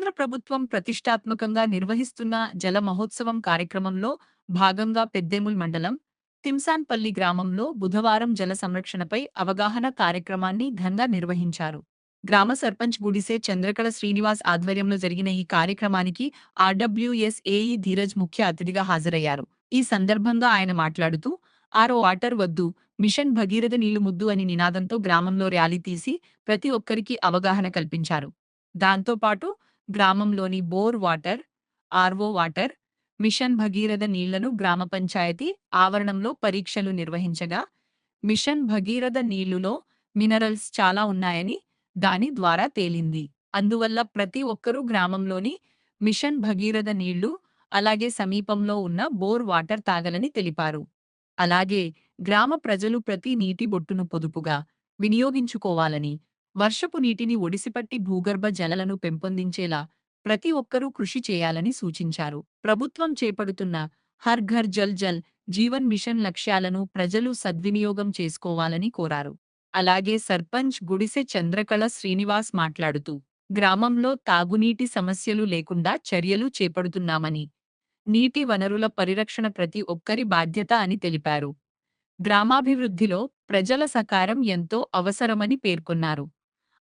కేంద్ర ప్రభుత్వం ప్రతిష్టాత్మకంగా నిర్వహిస్తున్న జల మహోత్సవం కార్యక్రమంలో భాగంగా పెద్దేముల్ మండలం తిమ్సాన్పల్లి గ్రామంలో బుధవారం జల సంరక్షణపై అవగాహన కార్యక్రమాన్ని ఘనంగా నిర్వహించారు. గ్రామ సర్పంచ్ గుడిసె చంద్రకళ శ్రీనివాస్ ఆధ్వర్యంలో జరిగిన ఈ కార్యక్రమానికి ఆర్డబ్ల్యూఎస్ఏఈ ధీరజ్ ముఖ్య అతిథిగా హాజరయ్యారు. ఈ సందర్భంగా ఆయన మాట్లాడుతూ ఆరో వాటర్ వద్దు, మిషన్ భగీరథ నీళ్లు ముద్దు అని నినాదంతో గ్రామంలో ర్యాలీ తీసి ప్రతి ఒక్కరికి అవగాహన కల్పించారు. దాంతోపాటు గ్రామంలోని bore water, RO water, mission Bhagiratha నీళ్లను గ్రామ పంచాయతీ ఆవరణంలో పరీక్షలు నిర్వహించగా మిషన్ భగీరథ నీళ్లులో మినరల్స్ చాలా ఉన్నాయని దాని ద్వారా తేలింది. అందువల్ల ప్రతి ఒక్కరూ గ్రామంలోని మిషన్ భగీరథ నీళ్లు అలాగే సమీపంలో ఉన్న బోర్ వాటర్ తాగలని తెలిపారు. అలాగే గ్రామ ప్రజలు ప్రతి నీటి బొట్టును పొదుపుగా వినియోగించుకోవాలని, వర్షపు నీటిని ఒడిసిపట్టి భూగర్భ జలాలను పెంపొందించేలా ప్రతి ఒక్కరూ కృషి చేయాలని సూచించారు. ప్రభుత్వం చేపడుతున్న హర్ ఘర్ జల్ జల్ జీవన్ మిషన్ లక్ష్యాలను ప్రజలు సద్వినియోగం చేసుకోవాలని కోరారు. అలాగే సర్పంచ్ గుడిసె చంద్రకళ శ్రీనివాస్ మాట్లాడుతూ గ్రామంలో తాగునీటి సమస్యలు లేకుండా చర్యలు చేపడుతున్నామని, నీటి వనరుల పరిరక్షణ ప్రతి ఒక్కరి బాధ్యత అని తెలిపారు. గ్రామాభివృద్ధిలో ప్రజల సహకారం ఎంతో అవసరమని పేర్కొన్నారు.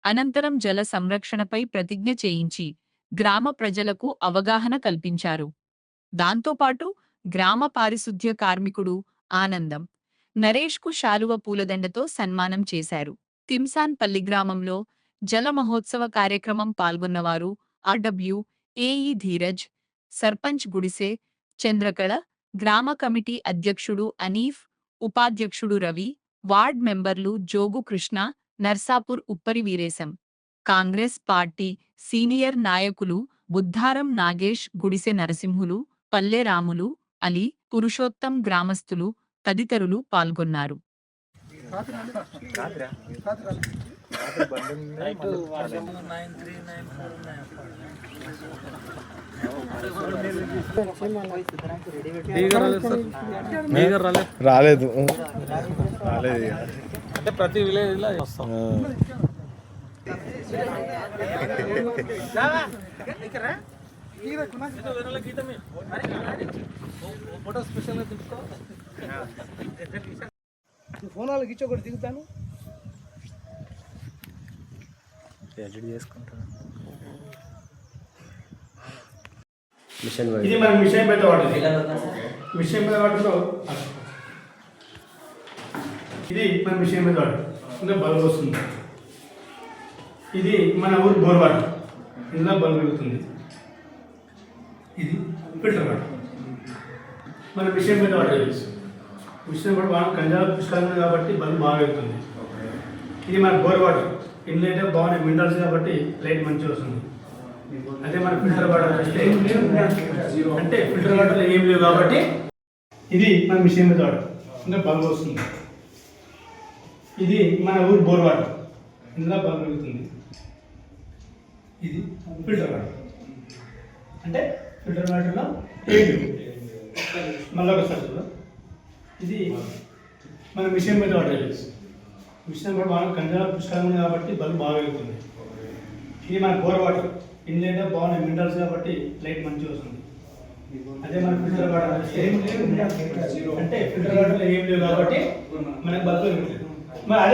అనంతరం జల సంరక్షణపై ప్రతిజ్ఞ చేయించి గ్రామ ప్రజలకు అవగాహన కల్పించారు. దాంతోపాటు గ్రామ పారిశుద్ధ్య కార్మికుడు ఆనందం నరేష్కు శాలువ పూలదండతో సన్మానం చేశారు. తిమ్సాన్పల్లి గ్రామంలో జల మహోత్సవ కార్యక్రమం పాల్గొన్నవారు ఆర్డబ్ల్యూఏఈ ధీరజ్, సర్పంచ్ గుడిసె చంద్రకళ, గ్రామ కమిటీ అధ్యక్షుడు అనీఫ్, ఉపాధ్యక్షుడు రవి, వార్డ్ మెంబర్లు జోగు కృష్ణ, నర్సాపూర్ ఉప్పరి వీరేశం, కాంగ్రెస్ పార్టీ సీనియర్ నాయకులు బుద్ధారం నాగేష్, గుడిసె నరసింహులు, పల్లె రాములు, అలీ, పురుషోత్తం, గ్రామస్తులు తదితరులు పాల్గొన్నారు. రాలేదు అంటే ప్రతి విలేజ్ లో వస్తాం. ఫోన్ వాళ్ళకి ఇచ్చి ఒకటి దిగుతాను, ఎడిట్ చేసుకుంటాను. ఇది మన మిషన్ పెద్ద వాటర్, మిషన్ పెద్ద వాటర్లో ఇది మన మిషన్ పెద్ద వాటర్ ఇంకా బల్బ్ వస్తుంది. ఇది మన ఊరు బోర్ వాటర్, ఇందులో బల్బ్ వెలుగుతుంది. ఇది ఫిల్టర్ వాటర్. మన మిషన్ పెద్ద వాటర్ మిషన్ కూడా బాగా కంజా పుష్కలంగా కాబట్టి బల్బ్ బాగా వెళ్తుంది. ఇది మన బోర్ వాటర్, ఇందులో అయితే బాగున్నాయి మినరల్స్ కాబట్టి లైట్ మంచిగా వస్తుంది. అదే మన ఫిల్టర్ వాటర్ అంటే ఫిల్టర్ వాటర్లో ఏం లేవు కాబట్టి ఇది మన మిషన్ మీద వాటర్ ఇంకా బల్బ్ వస్తుంది. ఇది మన ఊరు బోర్ వాటర్, ఇందులో బల్బ్ వెళ్తుంది. ఇది ఫిల్టర్ వాటర్ అంటే ఫిల్టర్ వాటర్లో ఏం లేవు. మళ్ళీ ఒకసారి చూద్దాం. ఇది మన మిషన్ మీద వాటర్, మిషన్ కూడా బాగా కంజా పుష్కలంగా కాబట్టి బల్బ్ బాగా వెళ్తుంది. ఇది మన బోర్ వాటర్, ఇందులో అయితే బాగున్నాయి మినరల్స్ కాబట్టి లైట్ మంచిగా వస్తుంది. అదే మన ఫిల్టర్ వాటర్ అంటే ఫిల్టర్ వాటర్లో ఏం లేవు కాబట్టి మనకు బల్బ్ వెళ్తుంది. మరి అదే